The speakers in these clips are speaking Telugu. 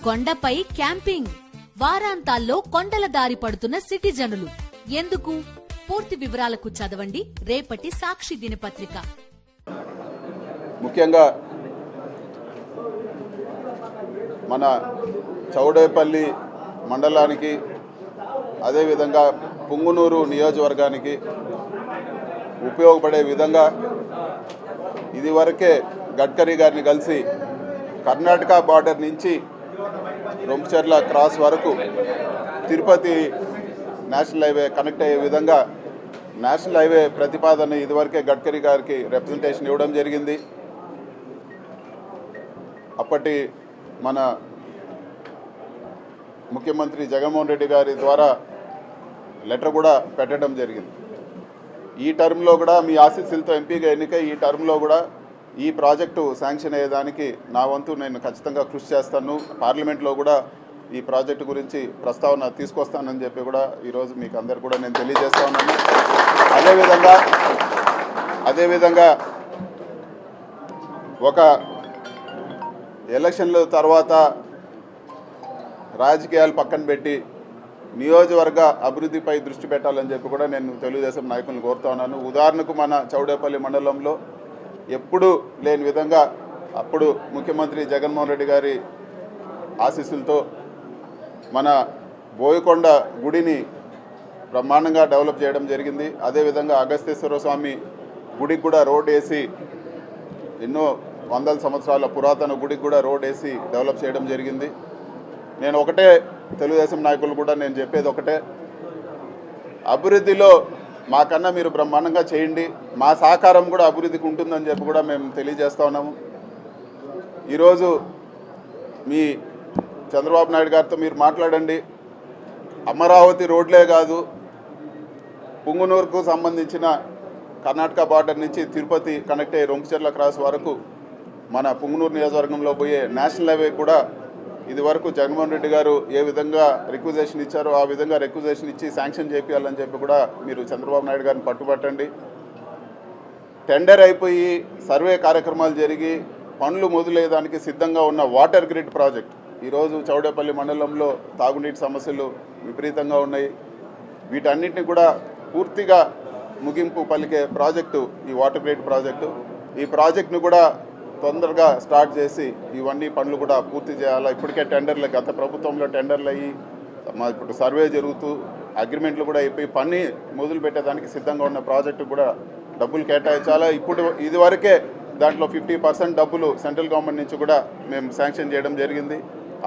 కొండపై క్యాంపింగ్, వారాంతాల్లో కొండల దారి పడుతున్న సిటిజనులు ఎందుకు? పూర్తి వివరాలకు చదవండి రేపటి సాక్షి దినపత్రిక. ముఖ్యంగా మన చౌడేపల్లి మండలానికి అదేవిధంగా పుంగునూరు నియోజకవర్గానికి ఉపయోగపడే విధంగా ఇదివరకే గడ్కరీ గారిని కలిసి కర్ణాటక బార్డర్ నుంచి రొంపిచెర్ల క్రాస్ వరకు తిరుపతి నేషనల్ హైవే కనెక్ట్ అయ్యే విధంగా నేషనల్ హైవే ప్రతిపాదన ఇదివరకే గడ్కరీ గారికి రిప్రజెంటేషన్ ఇవ్వడం జరిగింది. అప్పటి మన ముఖ్యమంత్రి జగన్మోహన్ రెడ్డి గారి ద్వారా లెటర్ కూడా పెట్టడం జరిగింది. ఈ టర్మ్లో కూడా మీ ఆశీస్సులతో ఎంపీగా ఎన్నికై ఈ టర్మ్లో కూడా ఈ ప్రాజెక్టు శాంక్షన్ అయ్యేదానికి నా వంతు నేను ఖచ్చితంగా కృషి చేస్తాను. పార్లమెంట్లో కూడా ఈ ప్రాజెక్టు గురించి ప్రస్తావన తీసుకొస్తానని చెప్పి కూడా ఈరోజు మీకు అందరు కూడా నేను తెలియజేస్తా ఉన్నాను. అదేవిధంగా ఒక ఎలక్షన్ల తర్వాత రాజకీయాలు పక్కన పెట్టి నియోజకవర్గ అభివృద్ధిపై దృష్టి పెట్టాలని చెప్పి కూడా నేను తెలుగుదేశం నాయకులను కోరుతా ఉన్నాను. ఉదాహరణకు మన చౌడేపల్లి మండలంలో ఎప్పుడూ లేని విధంగా అప్పుడు ముఖ్యమంత్రి జగన్మోహన్ రెడ్డి గారి ఆశీస్సులతో మన బోయకొండ గుడిని బ్రహ్మాండంగా డెవలప్ చేయడం జరిగింది. అదేవిధంగా అగస్తేశ్వర స్వామి గుడికి కూడా రోడ్ వేసి ఎన్నో వందల సంవత్సరాల పురాతన గుడికి కూడా రోడ్ వేసి డెవలప్ చేయడం జరిగింది. నేను ఒకటే తెలుగుదేశం నాయకులు కూడా నేను చెప్పేది ఒకటే, అభివృద్ధిలో మాకన్నా మీరు బ్రహ్మాండంగా చేయండి, మా సహకారం కూడా అభివృద్ధికి ఉంటుందని చెప్పి కూడా మేము తెలియజేస్తా ఉన్నాము. ఈరోజు మీ చంద్రబాబు నాయుడు గారితో మీరు మాట్లాడండి. అమరావతి రోడ్లే కాదు, పుంగునూరుకు సంబంధించిన కర్ణాటక బార్డర్ నుంచి తిరుపతి కనెక్ట్ అయ్యే రొంపిచెర్ల క్రాస్ వరకు మన పుంగునూరు నియోజకవర్గంలో పోయే నేషనల్ హైవే కూడా ఇది వరకు జగన్మోహన్ రెడ్డి గారు ఏ విధంగా రిక్వెజేషన్ ఇచ్చారో ఆ విధంగా రిక్వెజేషన్ ఇచ్చి శాంక్షన్ చేయాలని చెప్పి కూడా మీరు చంద్రబాబు నాయుడు గారిని పట్టుబట్టండి. టెండర్ అయిపోయి సర్వే కార్యక్రమాలు జరిగి పనులు మొదలయ్యేదానికి సిద్ధంగా ఉన్న వాటర్ గ్రిడ్ ప్రాజెక్ట్ ఈరోజు చౌడేపల్లి మండలంలో తాగునీటి సమస్యలు విపరీతంగా ఉన్నాయి. వీటన్నిటిని కూడా పూర్తిగా ముగింపు పలికే ప్రాజెక్టు ఈ వాటర్ గ్రిడ్ ప్రాజెక్టు. ఈ ప్రాజెక్టును కూడా తొందరగా స్టార్ట్ చేసి ఇవన్నీ పనులు కూడా పూర్తి చేయాలా. ఇప్పటికే టెండర్లు గత ప్రభుత్వంలో టెండర్లు అయ్యి ఇప్పుడు సర్వే జరుగుతూ అగ్రిమెంట్లు కూడా అయిపోయి పని మొదలు పెట్టేదానికి సిద్ధంగా ఉన్న ప్రాజెక్టు కూడా డబ్బులు కేటాయించాలా. ఇప్పుడు ఇదివరకే దాంట్లో 50% డబ్బులు సెంట్రల్ గవర్నమెంట్ నుంచి కూడా మేము శాంక్షన్ చేయడం జరిగింది.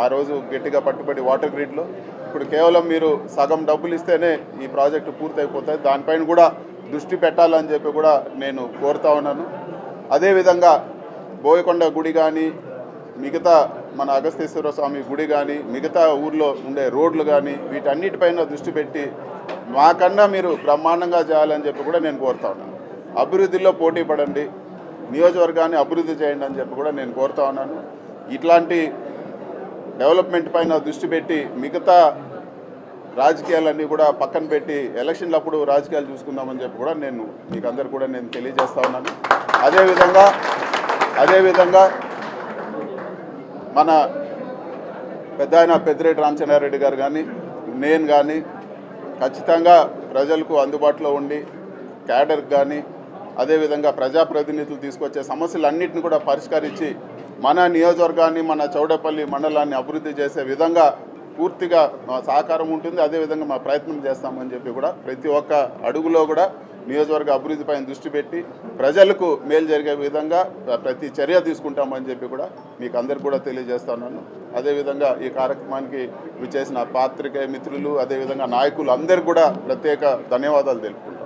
ఆ రోజు గట్టిగా పట్టుబడి వాటర్ గ్రిడ్లో ఇప్పుడు కేవలం మీరు సగం డబ్బులు ఇస్తేనే ఈ ప్రాజెక్టు పూర్తి అయిపోతుంది. దానిపైన కూడా దృష్టి పెట్టాలని చెప్పి కూడా నేను కోరుతా ఉన్నాను. అదేవిధంగా బోయకొండ గుడి కానీ మిగతా మన అగస్తేశ్వర స్వామి గుడి కానీ మిగతా ఊర్లో ఉండే రోడ్లు కానీ వీటన్నిటిపైన దృష్టి పెట్టి మాకన్నా మీరు బ్రహ్మాండంగా చేయాలని చెప్పి కూడా నేను కోరుతా ఉన్నాను. అభివృద్ధిలో పోటీ పడండి, నియోజకవర్గాన్ని అభివృద్ధి చేయండి అని చెప్పి కూడా నేను కోరుతా ఉన్నాను. ఇట్లాంటి డెవలప్మెంట్ పైన దృష్టి పెట్టి మిగతా రాజకీయాలన్నీ కూడా పక్కన పెట్టి ఎలక్షన్లప్పుడు రాజకీయాలు చూసుకుందామని చెప్పి కూడా నేను మీకు అందరు కూడా నేను తెలియజేస్తా ఉన్నాను. అదేవిధంగా మన పెద్ద ఆయన పెద్దిరెడ్డి రామచంద్రారెడ్డి గారు కానీ నేను కానీ ఖచ్చితంగా ప్రజలకు అందుబాటులో ఉండి క్యాడర్కి కానీ అదేవిధంగా ప్రజాప్రతినిధులు తీసుకొచ్చే సమస్యలన్నింటినీ కూడా పరిష్కరించి మన నియోజకవర్గాన్ని మన చౌడేపల్లి మండలాన్ని అభివృద్ధి చేసే విధంగా పూర్తిగా మా సహకారం ఉంటుంది. అదేవిధంగా మా ప్రయత్నం చేస్తామని చెప్పి కూడా ప్రతి ఒక్క అడుగులో కూడా నియోజకవర్గ అభివృద్ధిపైన దృష్టి పెట్టి ప్రజలకు మేలు జరిగే విధంగా ప్రతి చర్య తీసుకుంటామని చెప్పి కూడా మీకు అందరికీ కూడా తెలియజేస్తున్నాను. అదేవిధంగా ఈ కార్యక్రమానికి విచ్చేసిన పాత్రికేయ మిత్రులు అదేవిధంగా నాయకులు అందరికీ కూడా ప్రత్యేక ధన్యవాదాలు తెలుపుకుంటున్నాను.